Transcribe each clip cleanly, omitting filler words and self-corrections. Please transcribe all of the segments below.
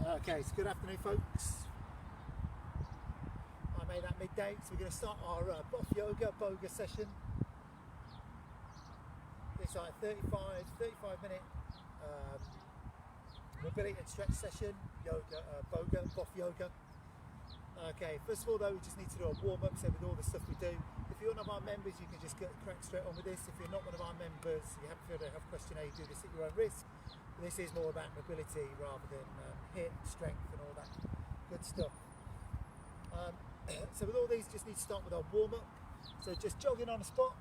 Okay, so good afternoon folks. I made that midday, so we're going to start our BOGA session. It's like a 35 minute mobility and stretch session, BOF yoga. Okay, first of all though, we just need to do a warm up, so with all the stuff we do. If you're one of our members, you can just crack straight on with this. If you're not one of our members, you haven't filled out a health questionnaire, you do this at your own risk. This is more about mobility rather than hip strength and all that good stuff. So with all these, just need to start with our warm up. So just jogging on the spot.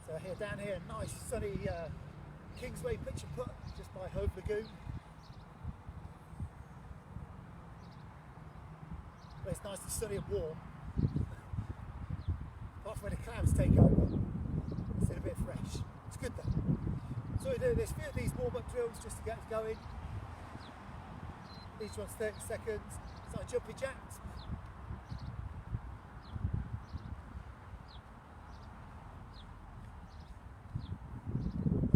So here, down here, nice sunny Kingsway pitch and putt just by Hove Lagoon. But it's nice and sunny and warm. Apart from when the clouds take over, it's a bit fresh. It's good though. So we do this, few of these warm-up drills just to get us going. Each one's 30 seconds. It's like jumping jacks.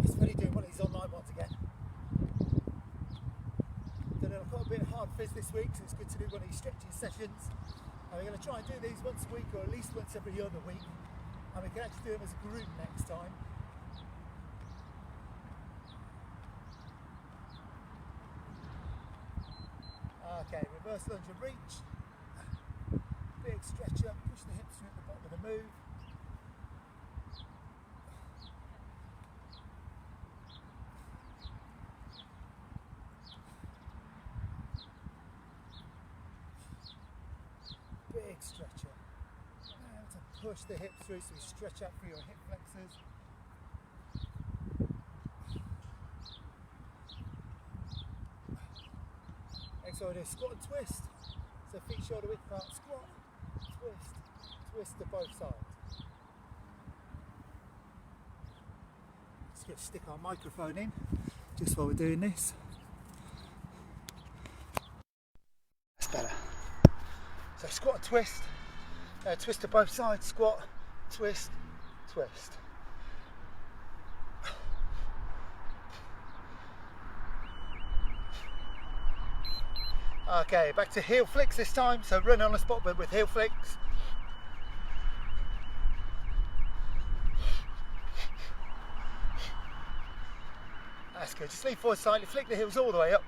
It's funny doing one of these online ones again. I've got a bit of hard fizz this week, so it's good to do one of these stretching sessions. And we're going to try and do these once a week, or at least once every other week. And we can actually do them as a group next time. Okay, reverse lunge and reach. Big stretch up, push the hips through at the bottom of the move. Big stretch up. Now to push the hips through, so you stretch up through your hip flexors. Next one we do squat and twist. So feet shoulder width apart, squat, twist, twist to both sides. Just going to stick our microphone in just while we're doing this. That's better. So squat and twist, twist to both sides, squat, twist, twist. Okay, back to heel flicks this time, so run on the spot but with heel flicks. That's good, just lean forward slightly, flick the heels all the way up.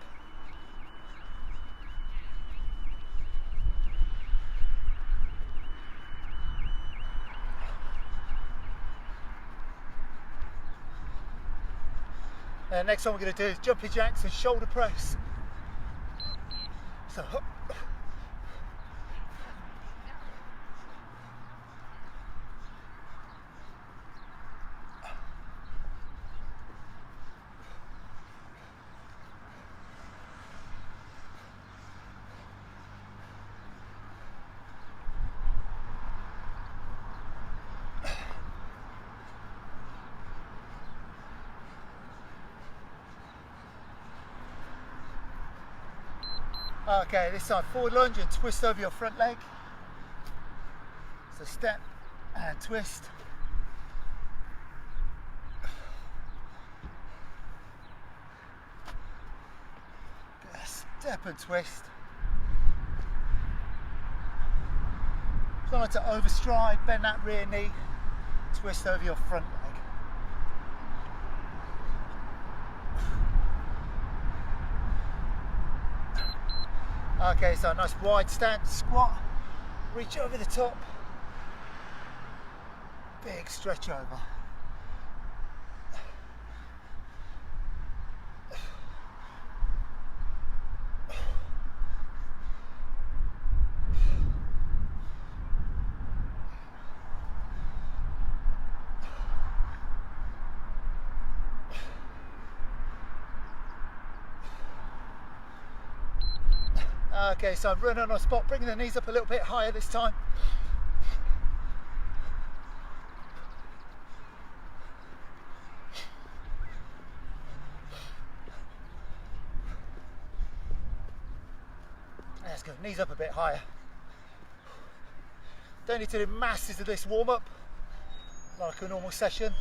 Next one we're going to do is jumping jacks and shoulder press. So, okay, this side forward lunge and twist over your front leg. So step and twist. Step and twist. Try not to overstride, bend that rear knee, twist over your front leg. Okay, so a nice wide stance, squat, reach over the top, big stretch over. Okay, so I'm running on a spot, bringing the knees up a little bit higher this time. That's good, knees up a bit higher. Don't need to do masses of this warm up, like a normal session.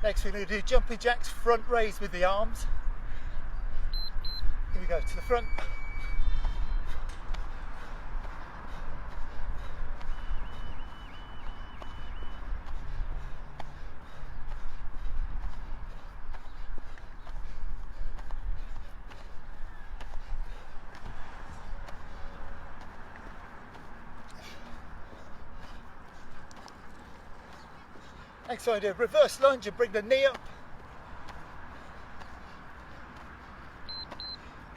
Next we're going to do jumping jacks, front raise with the arms. Here we go, to the front. Next one, do a reverse lunge and bring the knee up.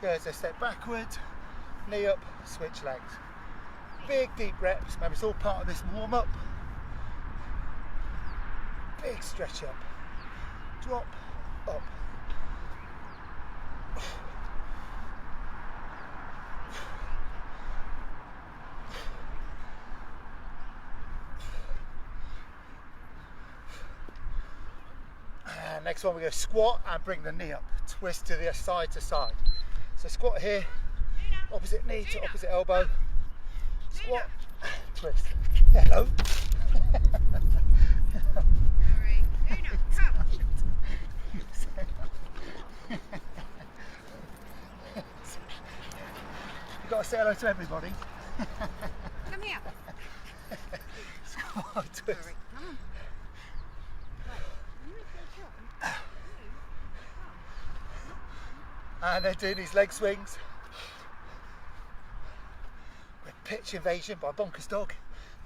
Go as I step backward, knee up, switch legs. Big deep reps, remember it's all part of this warm up. Big stretch up, drop, up. And next one we go squat and bring the knee up, twist to the side to side. So squat here, opposite knee to opposite elbow, squat, twist. Hello. You've got to say hello to everybody. Come here. Squat, twist. Sorry. Come on. And they're doing these leg swings with pitch invasion by Bonkers Dog.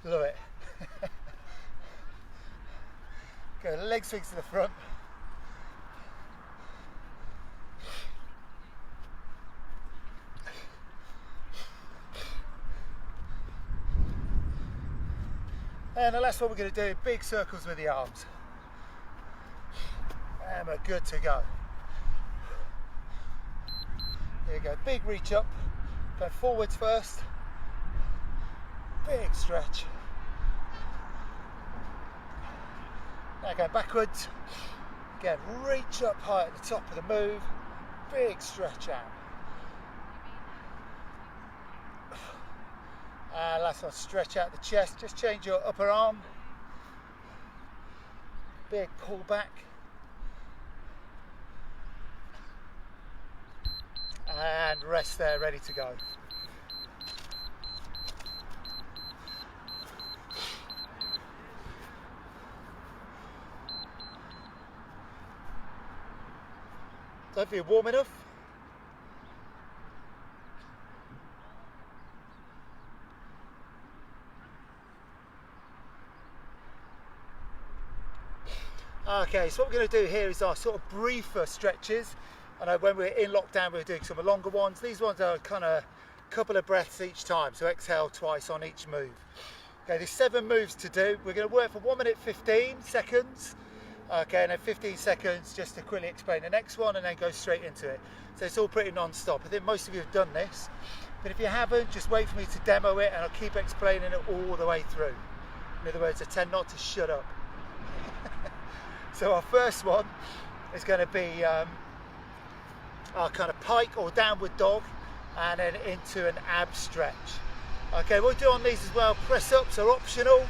Love it. Go leg swings to the front. And the last one we're going to do big circles with the arms. And we're good to go. Here we go, big reach up, go forwards first, big stretch. Now go backwards, again reach up high at the top of the move, big stretch out. And last one, stretch out the chest, just change your upper arm, big pull back. And rest there, ready to go. Don't feel warm enough. Okay, so what we're going to do here is our sort of briefer stretches. I know when we're in lockdown we're doing some longer ones. These ones are kind of a couple of breaths each time, so exhale twice on each move. Okay, there's 7 moves to do. We're going to work for 1 minute 15 seconds. Okay, and then 15 seconds just to quickly explain the next one and then go straight into it. So it's all pretty non-stop. I think most of you have done this, but if you haven't, just wait for me to demo it and I'll keep explaining it all the way through. In other words, I tend not to shut up. So our first one is going to be our kind of pike or downward dog and then into an ab stretch. Okay, we'll do on these as well. Press ups are optional.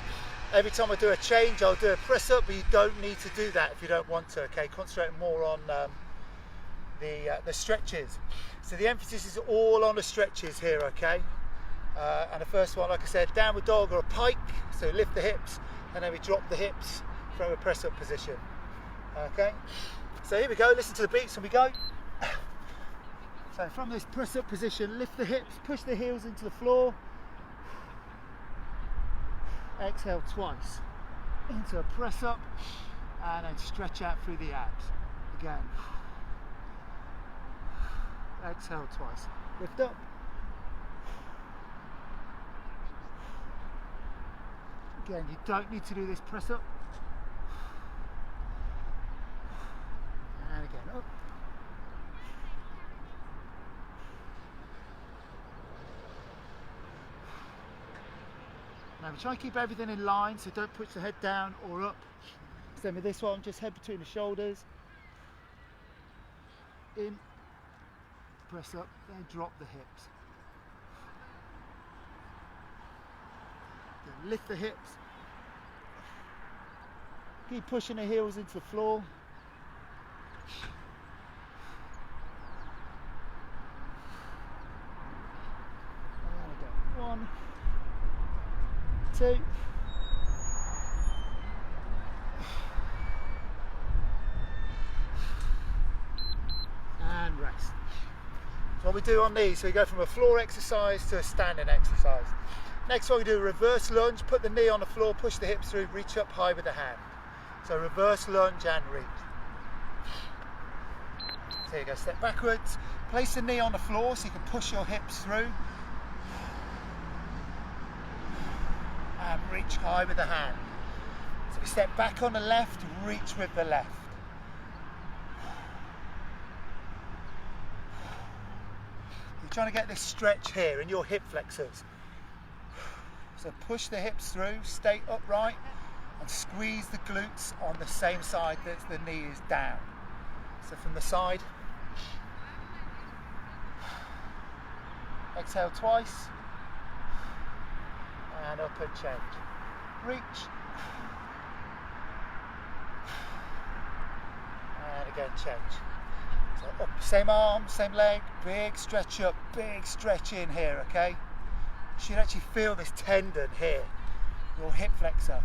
Every time I do a change I'll do a press up, but you don't need to do that if you don't want to. Okay, concentrate more on the stretches. So the emphasis is all on the stretches here. Okay, and the first one, like I said, downward dog or a pike. So lift the hips and then we drop the hips from a press up position. Okay, so here we go, listen to the beats and we go. So from this press up position, lift the hips, push the heels into the floor, exhale twice into a press up and then stretch out through the abs. Again, exhale twice, lift up, again you don't need to do this press up, and again up. Now we try and keep everything in line, so don't push the head down or up. Same with this one, just head between the shoulders, in, press up, then drop the hips. Then lift the hips. Keep pushing the heels into the floor. And again, 1, 2. And rest. So what we do on these, so we go from a floor exercise to a standing exercise. Next one we do a reverse lunge, put the knee on the floor, push the hips through, reach up high with the hand. So reverse lunge and reach. So you go, step backwards, place the knee on the floor so you can push your hips through. And reach high with the hand. So we step back on the left, reach with the left. You're trying to get this stretch here in your hip flexors. So push the hips through, stay upright and squeeze the glutes on the same side that the knee is down. So from the side, exhale twice and up and change. Reach and again change. So up, same arm, same leg, big stretch up, big stretch in here, okay? You should actually feel this tendon here, your hip flexor.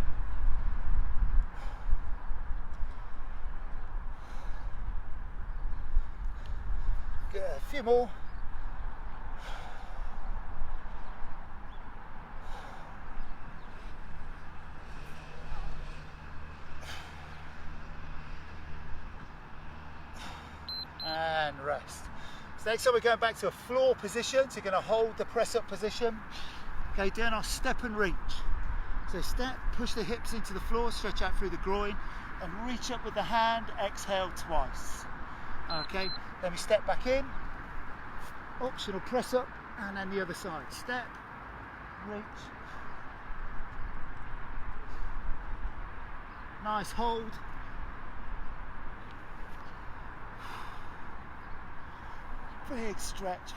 Good, a few more. And rest. So next time we're going back to a floor position, so you're going to hold the press up position. Okay, doing our step and reach. So step, push the hips into the floor, stretch out through the groin and reach up with the hand, exhale twice. Okay, then we step back in, optional press up and then the other side. Step, reach. Nice hold. Big stretch.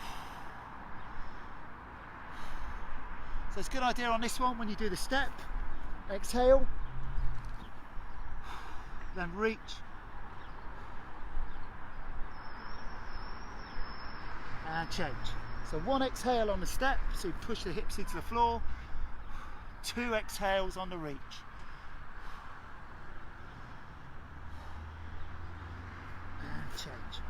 So it's a good idea on this one when you do the step, exhale, then reach, and change. So 1 exhale on the step, so you push the hips into the floor, 2 exhales on the reach. And change.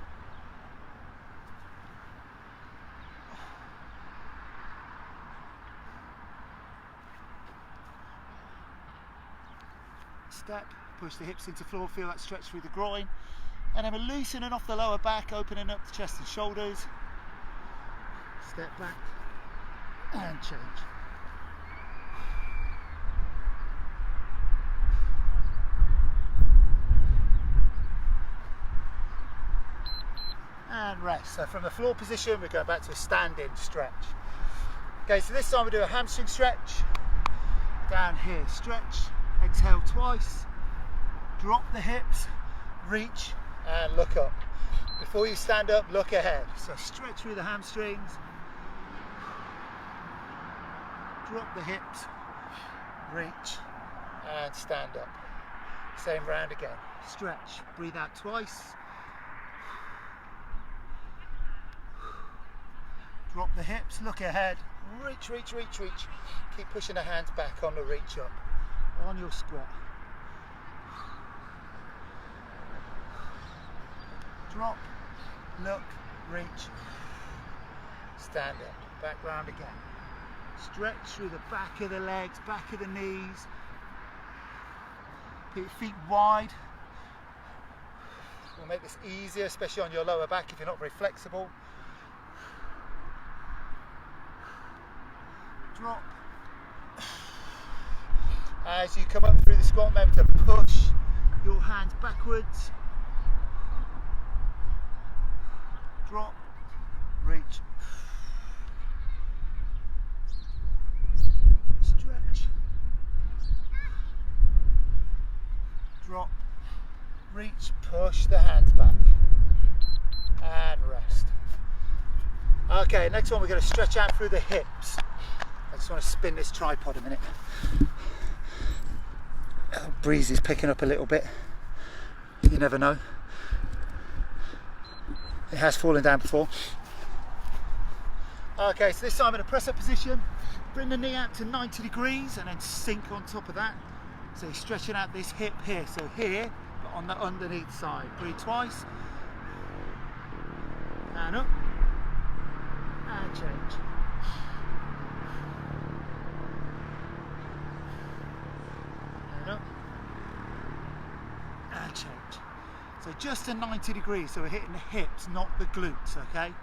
Step, push the hips into the floor, feel that stretch through the groin, and then we're loosening off the lower back, opening up the chest and shoulders. Step back and change. And rest. So from the floor position we're going back to a standing stretch. Okay, so this time we do a hamstring stretch. Down here, stretch. Exhale twice, drop the hips, reach and look up. Before you stand up, look ahead. So stretch through the hamstrings, drop the hips, reach and stand up. Same round again. Stretch, breathe out twice, drop the hips, look ahead, reach, reach, reach, reach. Keep pushing the hands back on the reach up. On your squat. Drop, look, reach, stand up, back round again. Stretch through the back of the legs, back of the knees. Keep your feet wide. We'll make this easier, especially on your lower back if you're not very flexible. Drop. As you come up through the squat, remember to push your hands backwards, drop, reach, stretch, drop, reach, push the hands back, and rest. Okay, next one we're going to stretch out through the hips. I just want to spin this tripod a minute. breeze is picking up a little bit. You never know. It has fallen down before. Okay, so this time in a press up position, bring the knee out to 90 degrees and then sink on top of that. So you're stretching out this hip here, so here, but on the underneath side. Breathe twice. And up. And change. And up. And change. So just to 90 degrees, so we're hitting the hips, not the glutes, okay?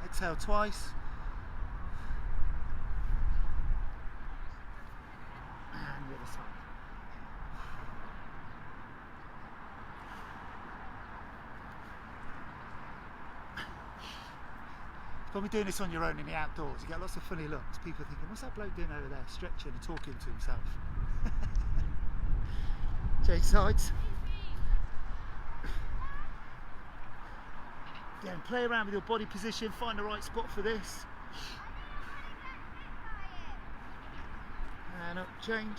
Exhale twice. And the other side. Probably doing this on your own in the outdoors, you get lots of funny looks. People thinking, what's that bloke doing over there, stretching and talking to himself? Change sides. Again, play around with your body position, find the right spot for this. And up, change.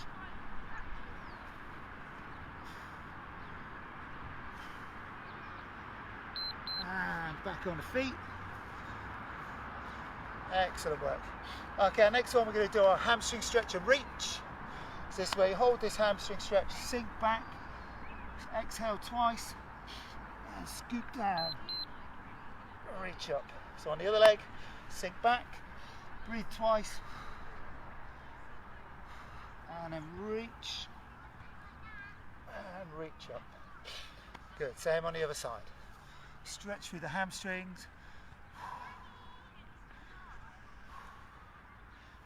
And back on the feet. Excellent work. Okay, next one we're going to do our hamstring stretch and reach. So this way, hold this hamstring stretch, sink back, exhale twice, and scoop down, reach up. So on the other leg, sink back, breathe twice, and then reach, and reach up. Good, same on the other side. Stretch through the hamstrings.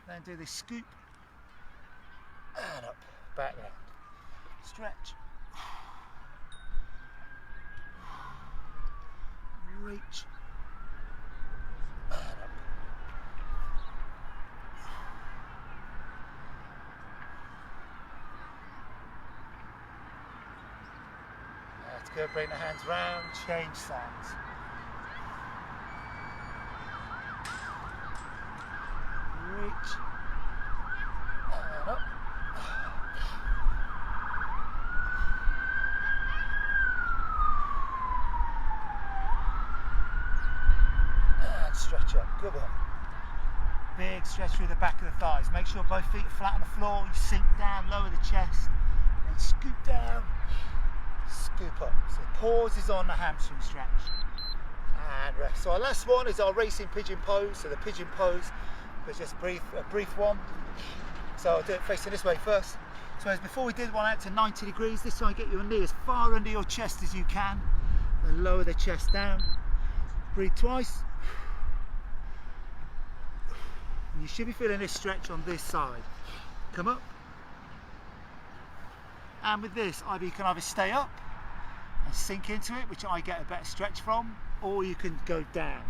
Then do this scoop and up, back round. Stretch. Reach and up. That's good. Bring the hands round, change sides. Reach and up. And stretch up. Good one. Big stretch through the back of the thighs. Make sure both feet are flat on the floor. You sink down, lower the chest, then scoop down, scoop up. So pause is on the hamstring stretch. And rest. So our last one is our racing pigeon pose. So the pigeon pose. But just a brief one. So I'll do it facing this way first. So as before we did one out to 90 degrees, this time get your knee as far under your chest as you can. Then lower the chest down. Breathe twice. And you should be feeling this stretch on this side. Come up. And with this, you can either stay up and sink into it, which I get a better stretch from, or you can go down.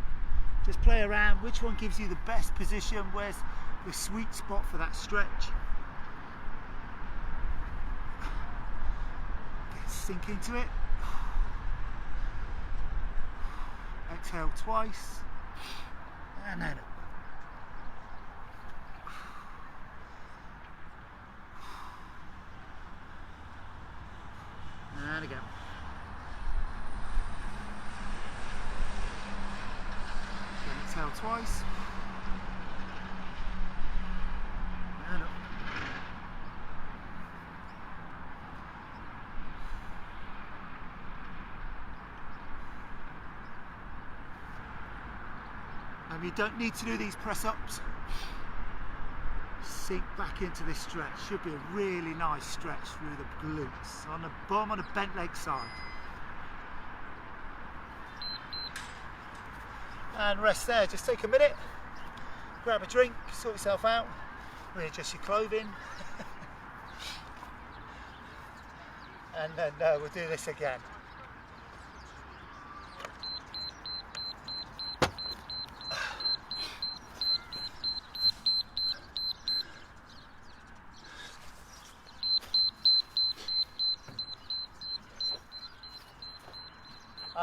Just play around, which one gives you the best position, where's the sweet spot for that stretch. Sink into it. Exhale twice. And then up. And again. Exhale twice. And up. And you don't need to do these press ups. Sink back into this stretch. Should be a really nice stretch through the glutes on the bum on the bent leg side. And rest there. Just take a minute, grab a drink, sort yourself out, readjust your clothing, and then we'll do this again.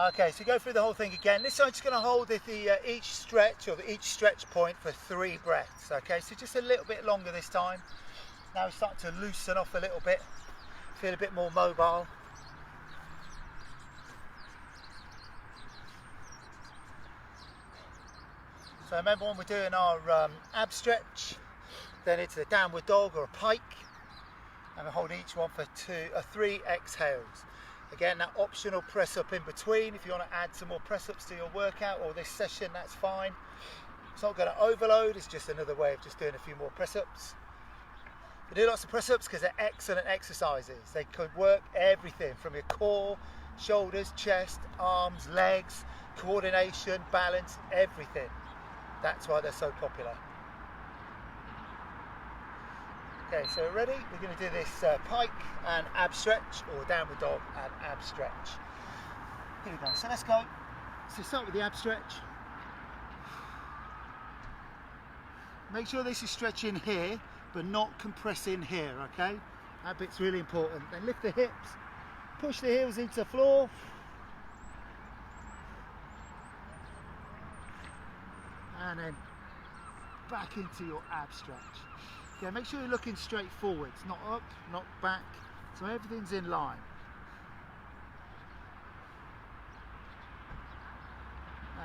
Okay, so go through the whole thing again. This time I'm just going to hold each stretch or each stretch point for 3 breaths. Okay, so just a little bit longer this time. Now we're starting to loosen off a little bit. feel a bit more mobile. So remember when we're doing our ab stretch, then it's a downward dog or a pike, and we hold each one for 3 exhales. Again, that optional press up in between. If you want to add some more press ups to your workout or this session, that's fine. It's not going to overload, it's just another way of just doing a few more press ups. We do lots of press ups because they're excellent exercises. They could work everything from your core, shoulders, chest, arms, legs, coordination, balance, everything. That's why they're so popular. Okay, so we're ready. We're going to do this pike and ab stretch, or downward dog and ab stretch. Here we go. So let's go. So start with the ab stretch. Make sure this is stretching here, but not compressing here, okay? That bit's really important. Then lift the hips, push the heels into the floor. And then back into your ab stretch. Okay, make sure you're looking straight forwards, not up, not back, so everything's in line.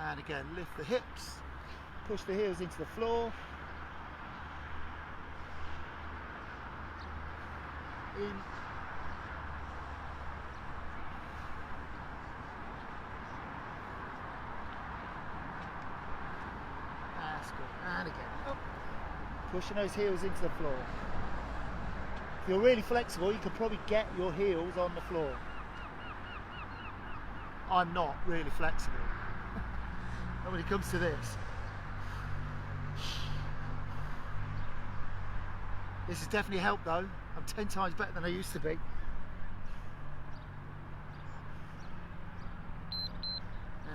And again, lift the hips, push the heels into the floor. In. That's good. And again, up. Pushing those heels into the floor. If you're really flexible, you can probably get your heels on the floor. I'm not really flexible. Not when it comes to this. This has definitely helped though. I'm 10 times better than I used to be.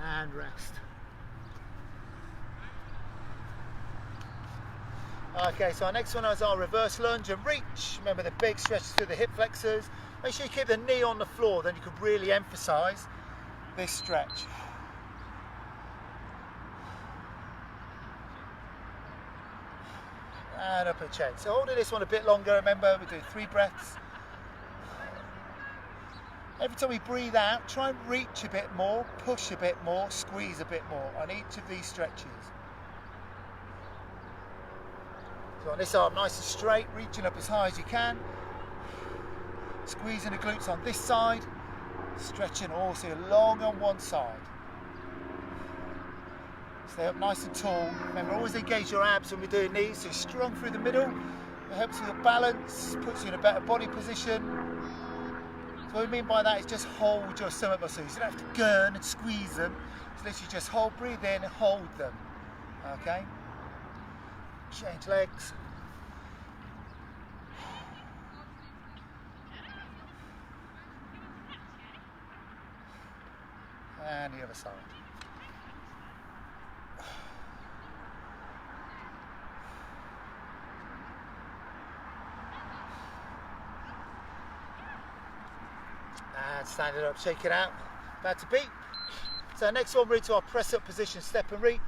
And rest. Okay, so our next one is our reverse lunge and reach. Remember the big stretches through the hip flexors. Make sure you keep the knee on the floor, then you can really emphasize this stretch. And up and change. So holding this one a bit longer, remember we're doing 3 breaths. Every time we breathe out, try and reach a bit more, push a bit more, squeeze a bit more on each of these stretches. So on this arm, nice and straight, reaching up as high as you can. Squeezing the glutes on this side, stretching also long on one side. Stay up nice and tall. Remember, always engage your abs when we're doing these, so strong through the middle. It helps with your balance, puts you in a better body position. So what we mean by that is just hold your stomach muscles. You don't have to gurn and squeeze them. It's literally just hold, breathe in, hold them. Okay? Change legs. And the other side. And stand it up, shake it out. About to beat. So next one, we're into our press up position, step and reach.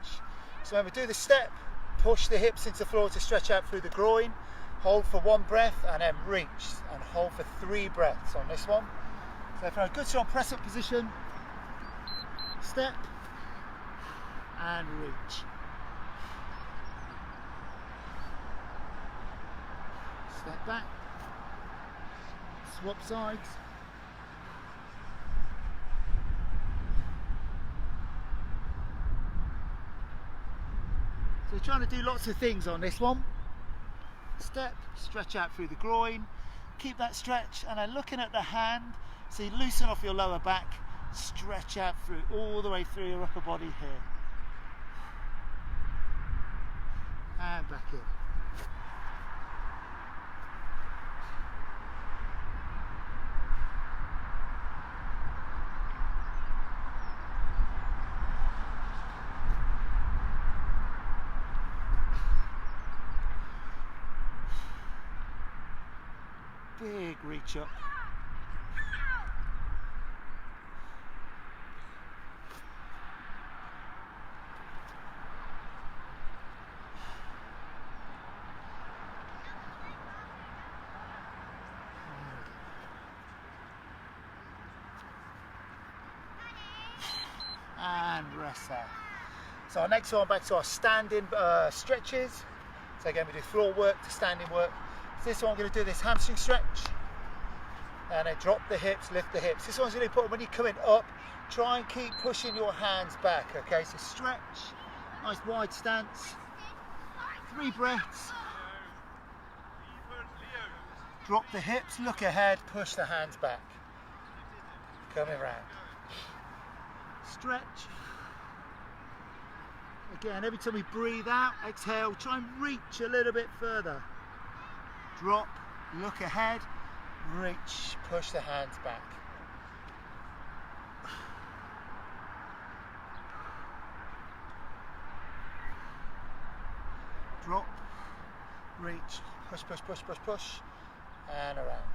So when we do the step, push the hips into the floor to stretch out through the groin. Hold for 1 breath and then reach. And hold for 3 breaths on this one. So for a good strong press up position, step and reach. Step back. Swap sides. So we're trying to do lots of things on this one. Step, stretch out through the groin, keep that stretch, and then looking at the hand, so you loosen off your lower back, stretch out through, all the way through your upper body here. And back in. Big reach up. Nice there. So our next one, back to our standing stretches. So again, we do floor work to standing work. So this one, I'm going to do this hamstring stretch. And then drop the hips, lift the hips. This one's really important. When you're coming up, try and keep pushing your hands back, okay? So stretch, nice wide stance, 3 breaths. Drop the hips, look ahead, push the hands back. Coming round. Stretch. Again, every time we breathe out, exhale, try and reach a little bit further. Drop, look ahead, reach, push the hands back. Drop, reach, push, push, push, push, push, and around.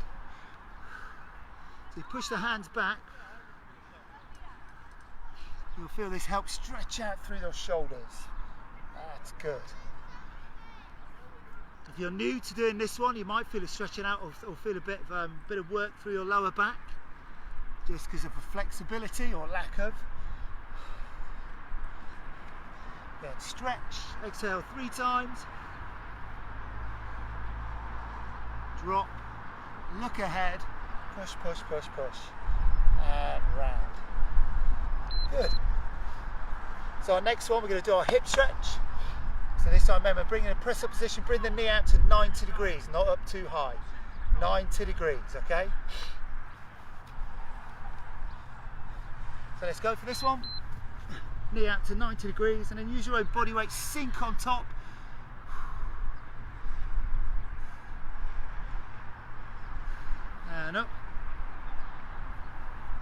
So you push the hands back, you'll feel this help stretch out through those shoulders. That's good. If you're new to doing this one, you might feel it stretching out or feel a bit of work through your lower back, just because of a flexibility or lack of. Then stretch, exhale 3 times. Drop, look ahead, push, push, push, push, and round. Good. So our next one, we're going to do our hip stretch. So this time, remember, bring in a press up position, bring the knee out to 90 degrees, not up too high. 90 degrees, okay? So let's go for this one. Knee out to 90 degrees, and then use your own body weight, sink on top. And up.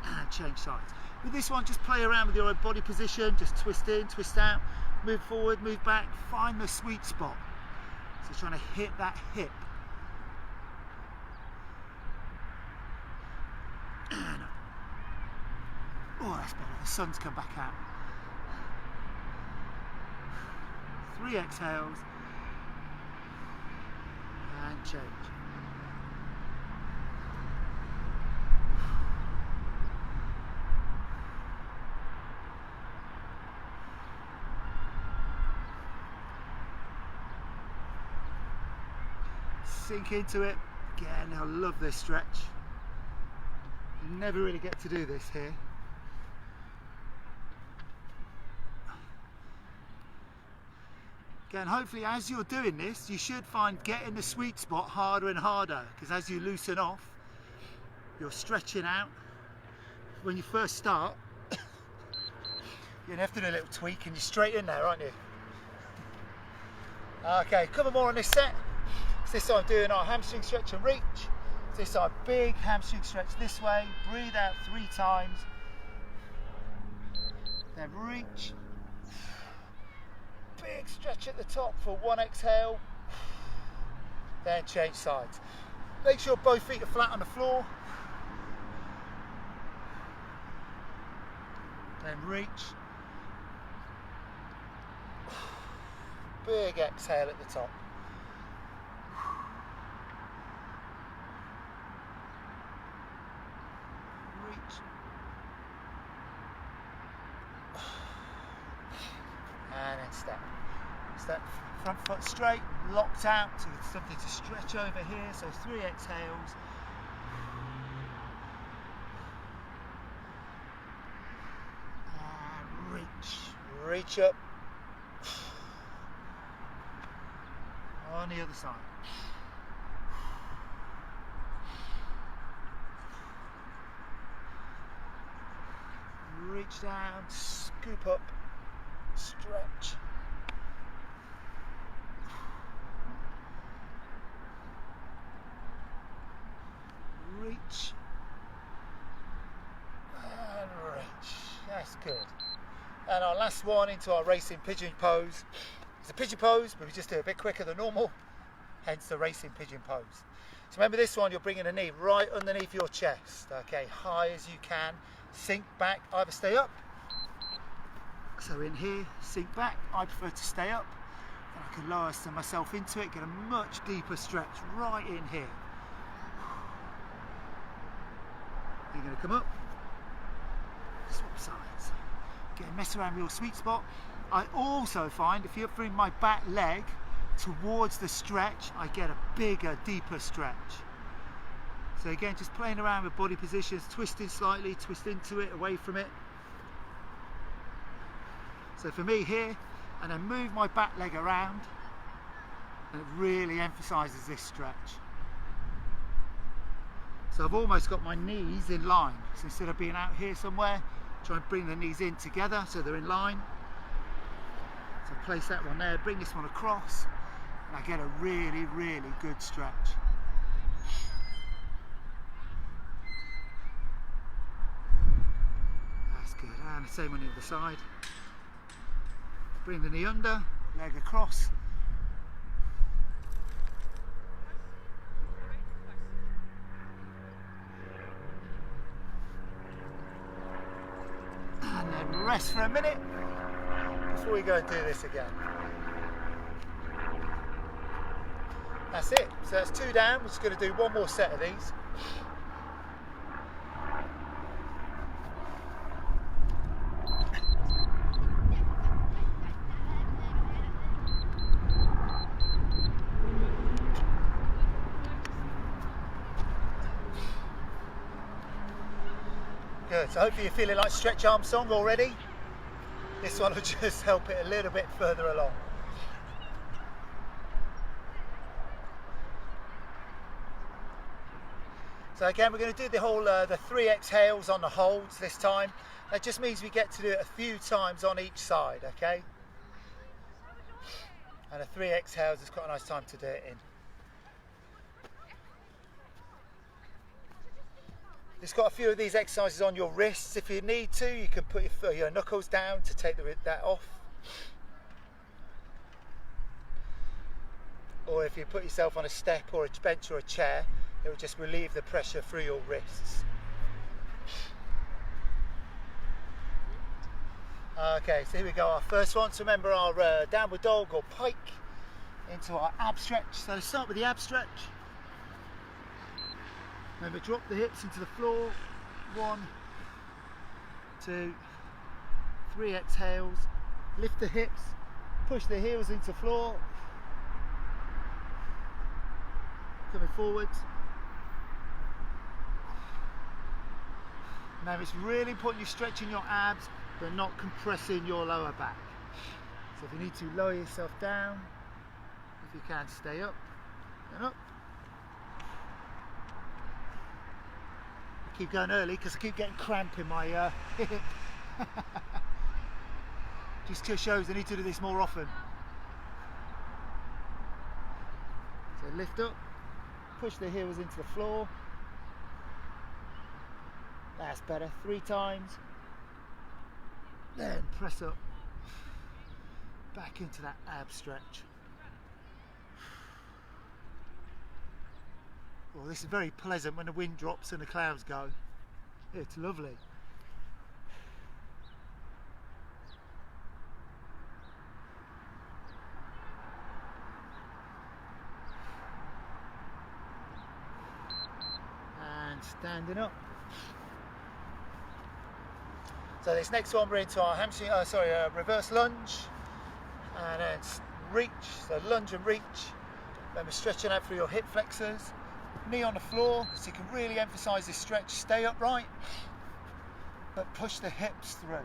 And change sides. With this one, just play around with your own body position, just twist in, twist out, move forward, move back, find the sweet spot. So trying to hit that hip. And up. Oh, that's better, the sun's come back out. 3 exhales, and change. Sink into it. Again, I love this stretch. You never really get to do this here. Again, hopefully as you're doing this, you should find getting the sweet spot harder and harder, because as you loosen off, you're stretching out. When you first start, you're going to have to do a little tweak and you're straight in there, aren't you? Okay, a couple more on this set. So this time doing our hamstring stretch and reach. So this time big hamstring stretch this way, breathe out 3 times, then reach. Big stretch at the top for 1 exhale, then change sides. Make sure both feet are flat on the floor, then reach. Big exhale at the top. Reach. And then step. Step, front foot straight, locked out, so it's something to stretch over here, so 3 exhales. And reach up. On the other side. Reach down, scoop up, stretch. Reach. And reach. That's good. And our last one into our racing pigeon pose. It's a pigeon pose, but we just do it a bit quicker than normal, hence the racing pigeon pose. So remember this one, you're bringing the knee right underneath your chest, okay, high as you can, sink back, either stay up, so in here, sink back, I prefer to stay up, then I can lower myself into it, get a much deeper stretch right in here. You're going to come up, swap sides, Again, mess around with your sweet spot. I also find if you bring my back leg towards the stretch, I get a bigger, deeper stretch. So again, just playing around with body positions, twisting slightly, twist into it, away from it. So for me here, and then move my back leg around, and it really emphasises this stretch. So I've almost got my knees in line. So instead of being out here somewhere, try and bring the knees in together so they're in line. So place that one there, bring this one across, and I get a really, really good stretch. That's good, and the same on the other side. Bring the knee under, leg across. And then rest for a minute before we go and do this again. That's it. So that's 2 down. We're just going to do one more set of these. Good. So hopefully you're feeling like Stretch Armstrong already. This one will just help it a little bit further along. So again, we're going to do the whole the 3 exhales on the holds this time. That just means we get to do it a few times on each side, okay? And the 3 exhales is quite a nice time to do it in. Just got a few of these exercises on your wrists. If you need to, you can put your knuckles down to take that off. Or if you put yourself on a step or a bench or a chair, it will just relieve the pressure through your wrists. Okay, so here we go, our first one. So remember our downward dog or pike into our ab stretch. So let's start with the ab stretch. Remember, drop the hips into the floor. 1, 2, 3 exhales. Lift the hips, push the heels into the floor. Coming forwards. Now it's really important you're stretching your abs but not compressing your lower back. So if you need to lower yourself down, if you can, stay up and up. I keep going early because I keep getting cramp in my hip. Just shows I need to do this more often. So lift up, push the heels into the floor. That's better. 3 times. Then press up. Back into that ab stretch. Well, this is very pleasant when the wind drops and the clouds go. It's lovely. And standing up. So this next one we're into our hamstring, reverse lunge, and then reach, so lunge and reach. Remember stretching out through your hip flexors, knee on the floor, so you can really emphasize this stretch. Stay upright, but push the hips through.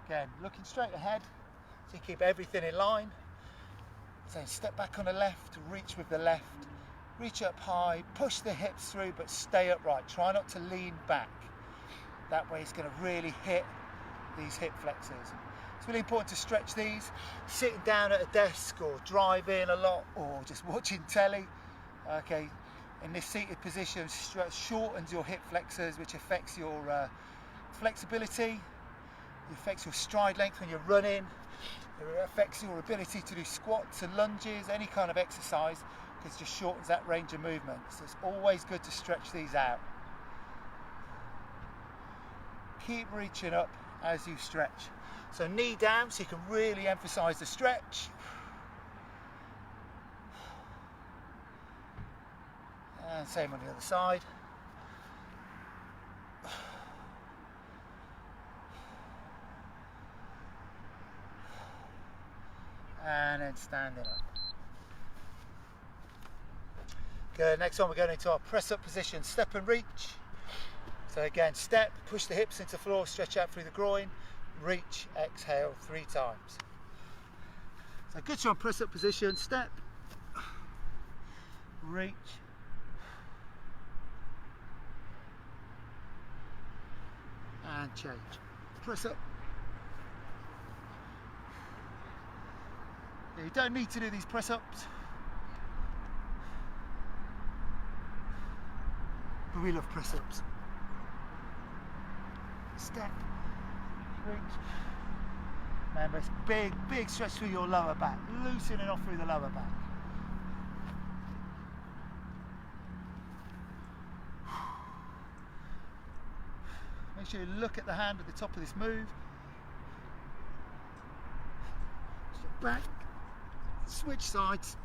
Again, looking straight ahead, so you keep everything in line. So step back on the left, reach with the left. Reach up high, push the hips through, but stay upright. Try not to lean back. That way it's going to really hit these hip flexors. It's really important to stretch these. Sitting down at a desk or driving a lot or just watching telly. Okay, in this seated position, shortens your hip flexors, which affects your flexibility. It affects your stride length when you're running. It affects your ability to do squats and lunges, any kind of exercise. It just shortens that range of movement. So it's always good to stretch these out. Keep reaching up as you stretch. So knee down so you can really emphasize the stretch. And same on the other side. and standing up. Good, next one we're going into our press up position, step and reach. So again, step, push the hips into the floor, stretch out through the groin, reach, exhale 3 times. So good strong press up position, step, reach, and change. Press up. You don't need to do these press ups, but we love press ups. Step, reach. Remember, it's big stretch through your lower back, loosening off through the lower back. Make sure you look at the hand at the top of this move. Step back, switch sides.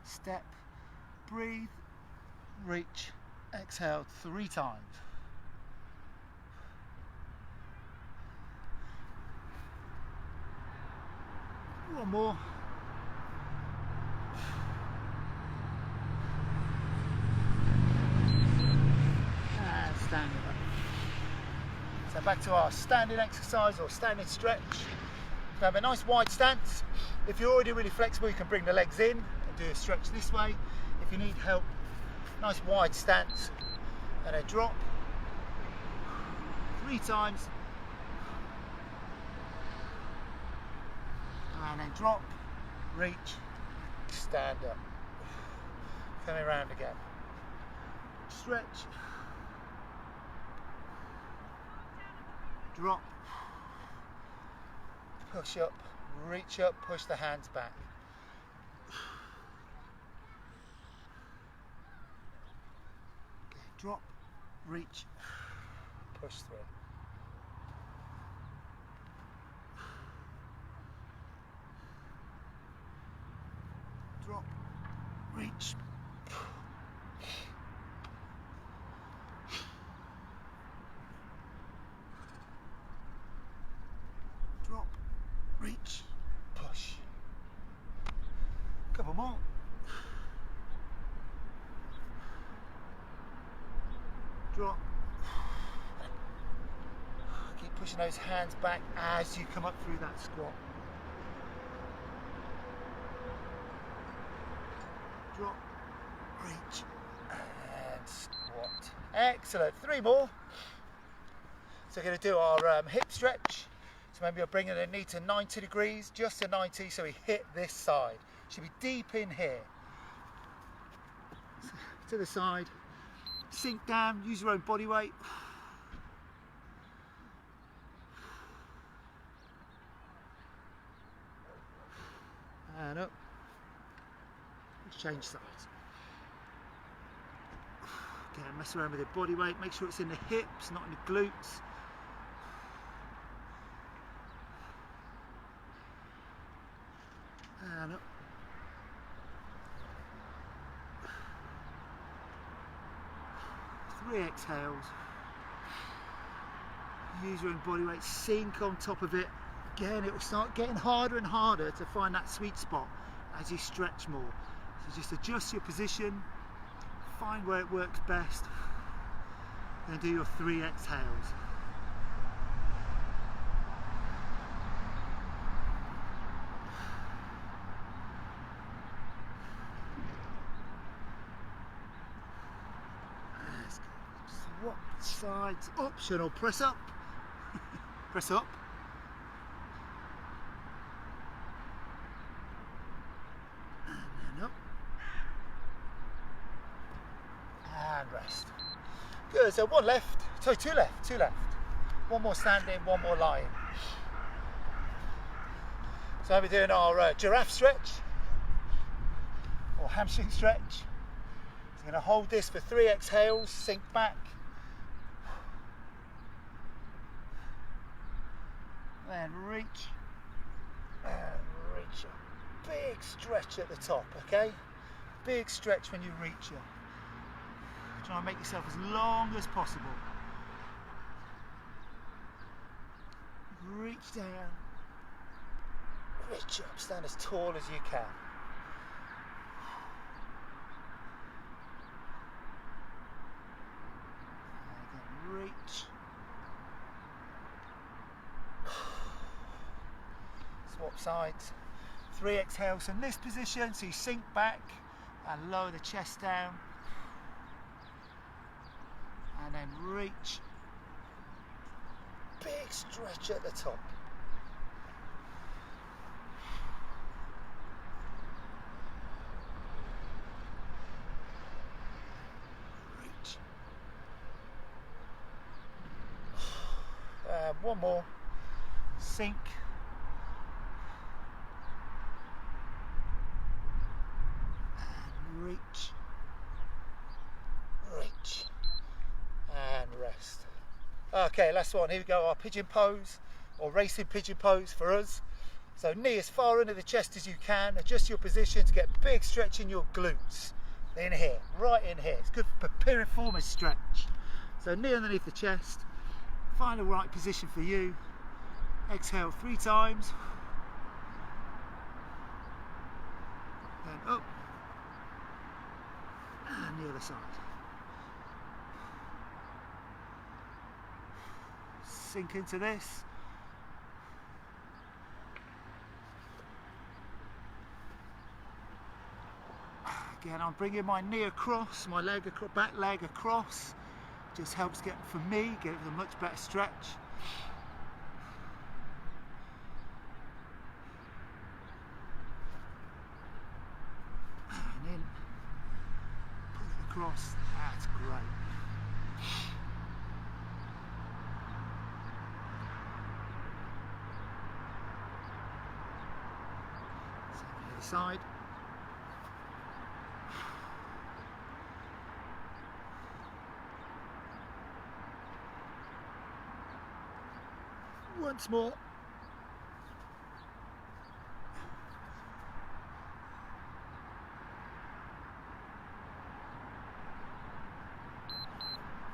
Step, breathe, reach, exhale 3 times. One more. And stand up. So back to our standing exercise or standing stretch. So have a nice wide stance. If you're already really flexible, you can bring the legs in and do a stretch this way. If you need help, nice wide stance and a drop 3 times. And then drop, reach, stand up. Coming around again. Stretch, drop, push up, reach up, push the hands back. Okay, drop, reach, push through. Drop, reach, drop, reach, push. Couple more. Drop. Keep pushing those hands back as you come up through that squat. Drop, reach, and squat. Excellent. 3 more. So we're going to do our hip stretch. So maybe you're bringing the knee to 90 degrees, just to 90, so we hit this side. Should be deep in here. So, to the side. Sink down, use your own body weight. And up. Change sides. Again, mess around with your body weight. Make sure it's in the hips, not in the glutes. And up. Three exhales. Use your own body weight. Sink on top of it. Again, it will start getting harder and harder to find that sweet spot as you stretch more. So just adjust your position, find where it works best, and do your 3 exhales. Swap sides, optional press up, press up. And rest. Good, so 1 left, sorry 2 left, 2 left. 1 more standing, 1 more lying. So we're doing our giraffe stretch, or hamstring stretch. So I'm going to hold this for 3 exhales, sink back. Then reach, and reach up. Big stretch at the top, okay? Big stretch when you reach it. Try and make yourself as long as possible. Reach down, reach up, stand as tall as you can. And again, reach. Swap sides. 3 exhales in this position, so you sink back and lower the chest down. And then reach. Big stretch at the top. Reach. One more. Sink. And reach. Reach. And rest. Okay, last one. Here we go. Our pigeon pose, or racing pigeon pose for us. So knee as far under the chest as you can. Adjust your position to get big stretch in your glutes. In here, right in here. It's good for piriformis stretch. So knee underneath the chest. Find the right position for you. Exhale 3 times. Then up. And the other side. Sink into this. Again, I'm bringing my knee across, my leg across, back leg across. Just helps get, for me, get a much better stretch. And in, pull it across. That's great. Side. Once more.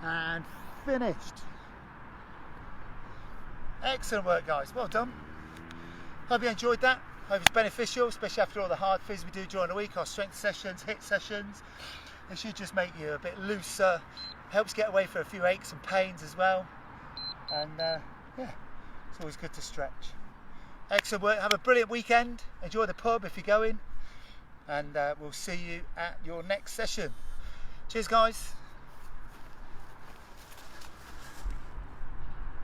And finished. Excellent work, guys. Well done. Hope you enjoyed that. Hope it's beneficial, especially after all the hard phys we do during the week, our strength sessions, HIIT sessions. It should just make you a bit looser, helps get away from a few aches and pains as well. And yeah, it's always good to stretch. Excellent work, have a brilliant weekend, enjoy the pub if you're going, and we'll see you at your next session. Cheers guys.